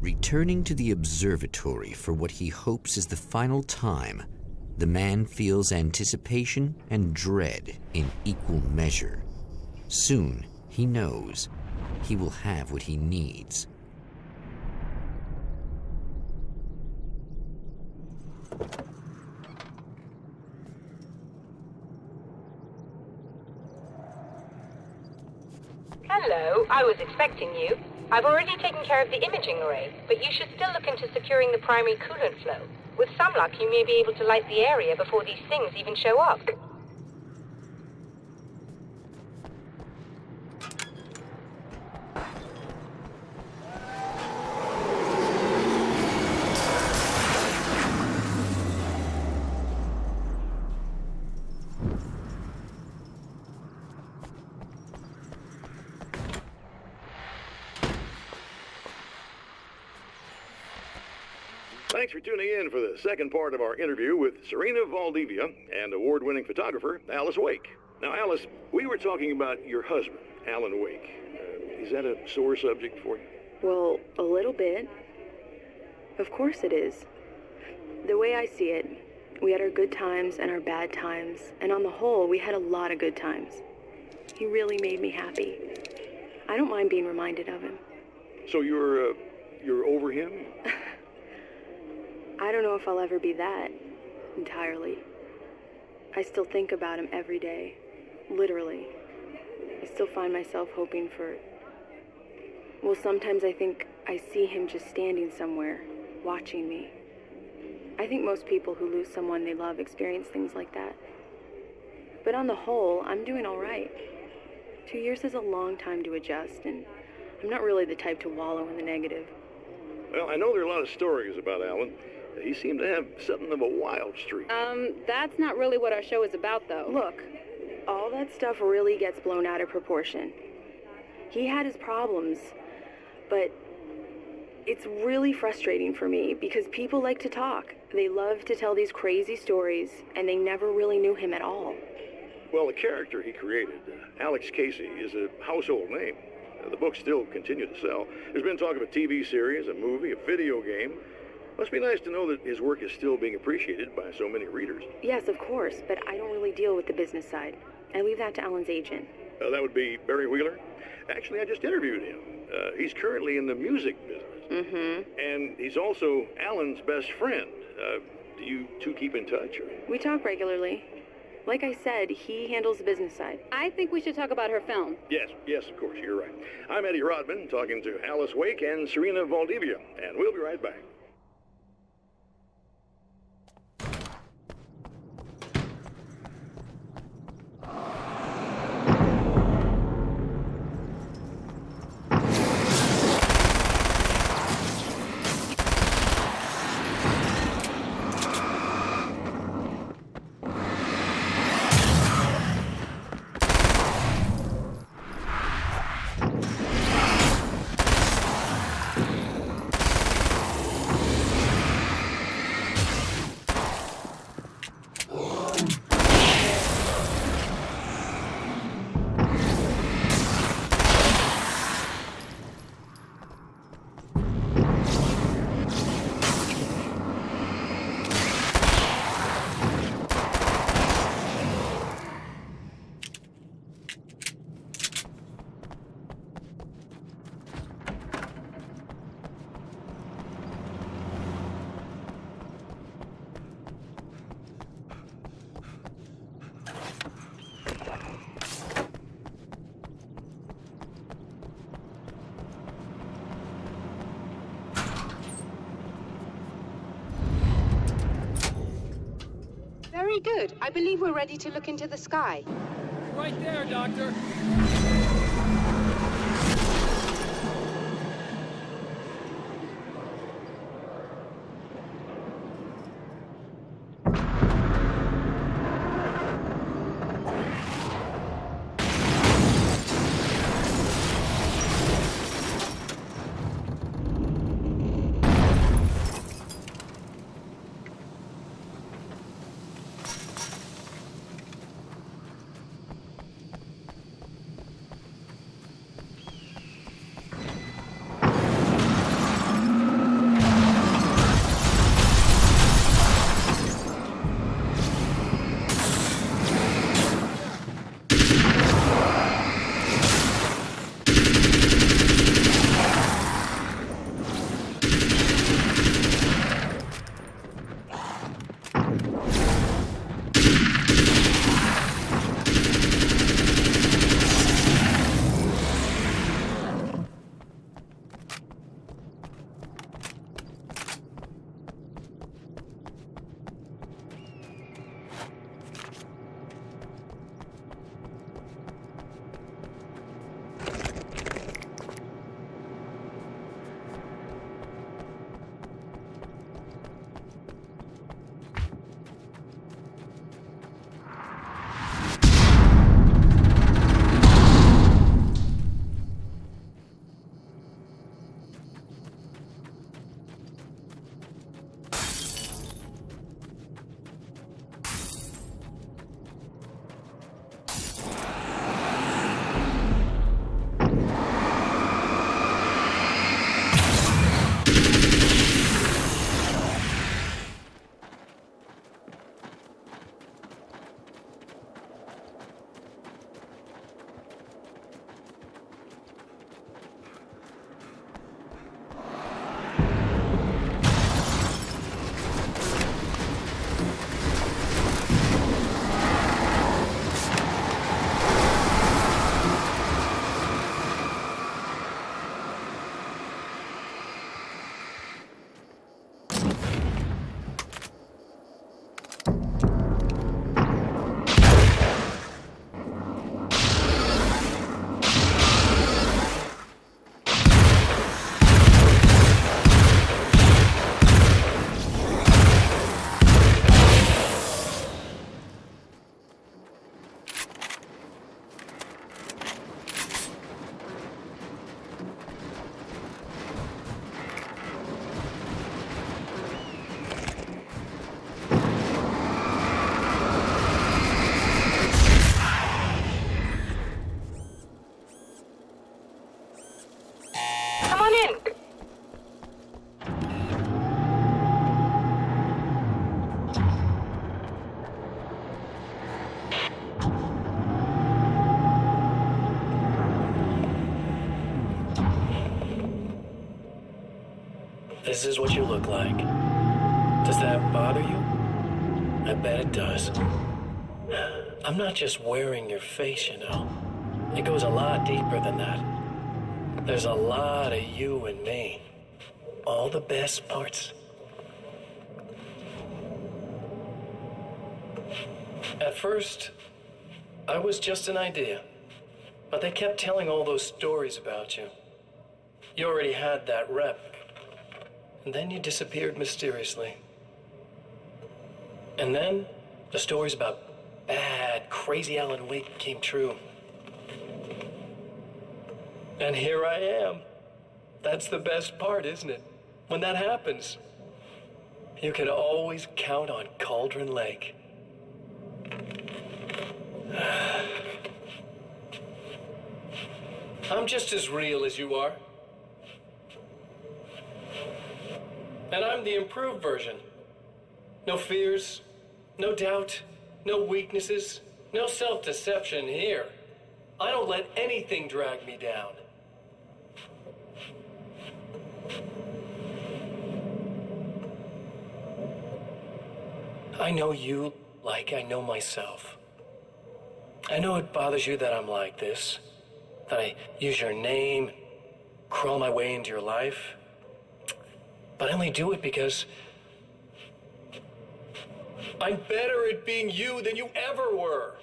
Returning to the observatory for what he hopes is the final time, the man feels anticipation and dread in equal measure. Soon, he knows he will have what he needs. Hello, I was expecting you. I've already taken care of the imaging array, but you should still look into securing the primary coolant flow. With some luck, you may be able to light the area before these things even show up. Thanks for tuning in for the second part of our interview with Serena Valdivia and award-winning photographer Alice Wake. Now, Alice, we were talking about your husband, Alan Wake. Is that a sore subject for you? Well, a little bit. Of course it is. The way I see it, we had our good times and our bad times, and on the whole, we had a lot of good times. He really made me happy. I don't mind being reminded of him. So you're over him? I don't know if I'll ever be that, entirely. I still think about him every day, literally. I still find myself hoping for... Well, sometimes I think I see him just standing somewhere, watching me. I think most people who lose someone they love experience things like that. But on the whole, I'm doing all right. 2 years is a long time to adjust, and I'm not really the type to wallow in the negative. Well, I know there are a lot of stories about Alan. He seemed to have something of a wild streak. That's not really what our show is about, though. Look, all that stuff really gets blown out of proportion. He had his problems, but it's really frustrating for me because people like to talk. They love to tell these crazy stories, and they never really knew him at all. Well, the character he created, Alex Casey, is a household name. The books still continue to sell. There's been talk of a TV series, a movie, a video game. Must be nice to know that his work is still being appreciated by so many readers. Yes, of course, but I don't really deal with the business side. I leave that to Alan's agent. That would be Barry Wheeler. Actually, I just interviewed him. He's currently in the music business. Mm-hmm. And he's also Alan's best friend. Do you two keep in touch? Or? We talk regularly. Like I said, he handles the business side. I think we should talk about her film. Yes, of course, you're right. I'm Eddie Rodman, talking to Alice Wake and Serena Valdivia, and we'll be right back. Very good. I believe we're ready to look into the sky. Right there, Doctor. this is what you look like. Does that bother you? I bet it does. I'm not just wearing your face, you know. It goes a lot deeper than that. There's a lot of you and me. All the best parts. At first, I was just an idea. But they kept telling all those stories about you. You already had that rep. And then you disappeared mysteriously. And then the stories about bad, crazy Alan Wake came true. And here I am. That's the best part, isn't it? When that happens, you can always count on Cauldron Lake. I'm just as real as you are. And I'm the improved version. No fears, no doubt, no weaknesses, no self-deception here. I don't let anything drag me down. I know you like I know myself. I know it bothers you that I'm like this. That I use your name, crawl my way into your life. But I only do it because I'm better at being you than you ever were.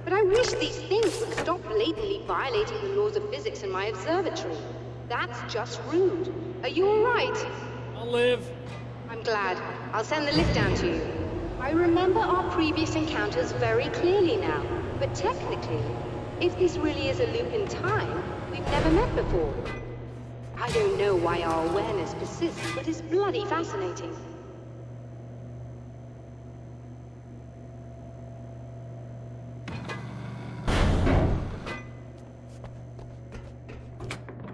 But I wish these things would stop blatantly violating the laws of physics in my observatory. That's just rude. Are you all right? I'll live. I'm glad. I'll send the lift down to you. I remember our previous encounters very clearly now. But technically, if this really is a loop in time, we've never met before. I don't know why our awareness persists, but it's bloody fascinating.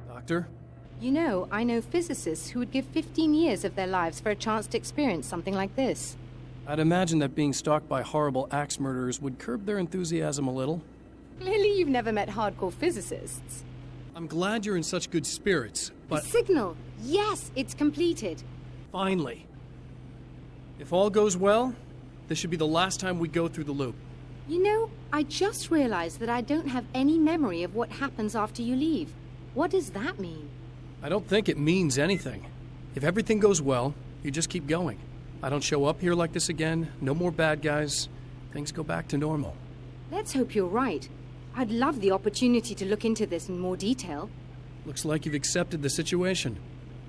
Doctor? You know, I know physicists who would give 15 years of their lives for a chance to experience something like this. I'd imagine that being stalked by horrible axe murderers would curb their enthusiasm a little. Clearly you've never met hardcore physicists. I'm glad you're in such good spirits, but... The signal! Yes, it's completed. Finally. If all goes well, this should be the last time we go through the loop. You know, I just realized that I don't have any memory of what happens after you leave. What does that mean? I don't think it means anything. If everything goes well, you just keep going. I don't show up here like this again, no more bad guys. Things go back to normal. Let's hope you're right. I'd love the opportunity to look into this in more detail. Looks like you've accepted the situation.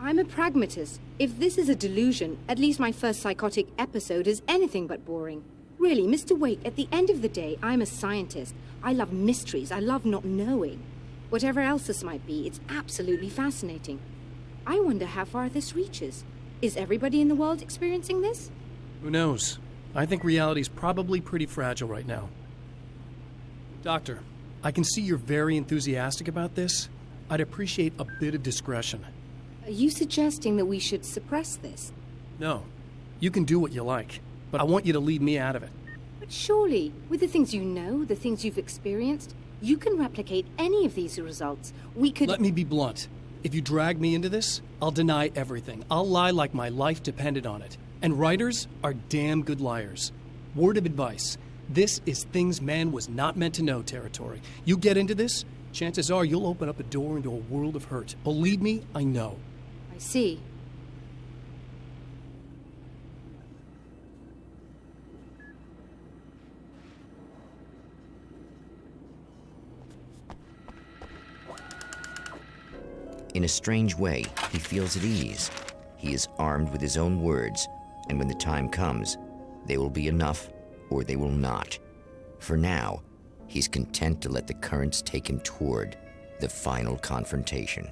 I'm a pragmatist. If this is a delusion, at least my first psychotic episode is anything but boring. Really, Mr. Wake, at the end of the day, I'm a scientist. I love mysteries. I love not knowing. Whatever else this might be, it's absolutely fascinating. I wonder how far this reaches. Is everybody in the world experiencing this? Who knows? I think reality's probably pretty fragile right now. Doctor, I can see you're very enthusiastic about this. I'd appreciate a bit of discretion. Are you suggesting that we should suppress this? No. You can do what you like, but I want you to leave me out of it. But surely, with the things you know, the things you've experienced, you can replicate any of these results. We could... Let me be blunt. If you drag me into this, I'll deny everything. I'll lie like my life depended on it. And writers are damn good liars. Word of advice. This is things man was not meant to know territory. You get into this, chances are you'll open up a door into a world of hurt. Believe me, I know. I see. In a strange way, he feels at ease. He is armed with his own words, and when the time comes, they will be enough or they will not. For now, he's content to let the currents take him toward the final confrontation.